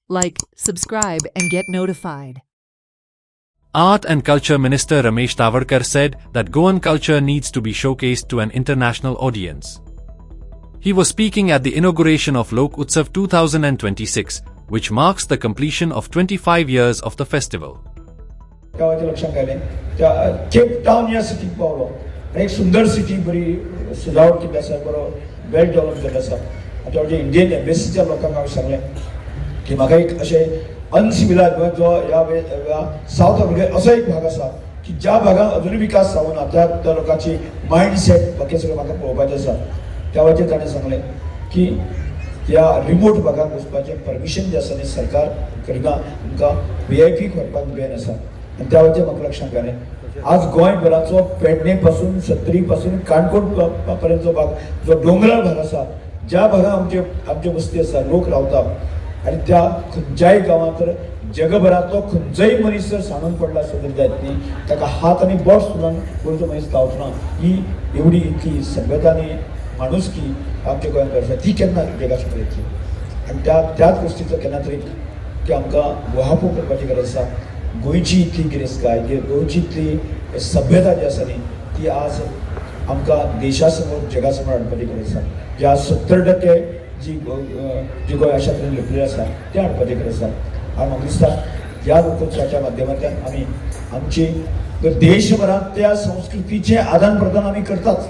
like, subscribe, and get notified. Art and Culture Minister Ramesh Tavadkar said that Goan culture needs to be showcased to an international audience. He was speaking at the inauguration of Lok Utsav 2026, which marks the completion of 25 years of the festival. गावाच्या लक्षात आले Cape Town या सिटीक पावलो एक सुंदर city बरी सजावट केली आसा बरो वेल डेव्हलप केल्लो आसा आतां म्हणजे इंडियन एम्बेसीच्या लोकांक हांवें सांगलें की म्हाका एक अशें अनसिविलायज जो ह्या साऊथ आफ्रिकेन असो एक भाग आसा की ज्या भागात अजूनय विकास जावना त्या लोकांची मायंडसेट बाकी सगळें म्हाका पळोवपाचें आसा त्या वेळाचेर ताणें सांगलें की ह्या रिमोट भागात वचपाचें परमिशन जें आसा न्ही सरकार करिना तुमकां VIP व्हरपाक बॅन आसा आणि त्या वेळाचेर म्हाका लक्षांत आयलें आज गोंयभराचो पेडणे पासून सत्तरी पासून काणकोण पर्यंतचो भाग जो डोंगराळ भाग आसा ज्या भागात आमचे वस्ती आसा लोक रावता आणि त्या खंयच्याय गांवांत तर जगभराचो खंयचोय मनीस जर सांडून पडला आसत जायत न्ही ताका हात आनी बोट सुद्दां गोंयचो मनीस गावचो ना ही एवढी इतली सभ्यता आनी माणुसकी आमच्या गोंयांत आसा ती केन्ना जगा सकयल येतली आनी त्याच गोश्टीचो केन्ना तरी की आमकां वहापूर करपाची गरज आसा गोंयची इतली गिरेस्तकाय गोंयची इतली सभ्यता जी आसा न्ही ती आज आमकां देशा समोर जगा समोर हाडपाची गरज आसा ज्या 70% जी गोंय अशा तरेन लिपलेली आसा ते हाडपाची गरज आसा आनी म्हाका दिसता ह्या लोकोत्सवाच्या माध्यमांतल्यान आमी आमची देशभरांत त्या संस्कृतीचें आदान प्रदान आमी करतात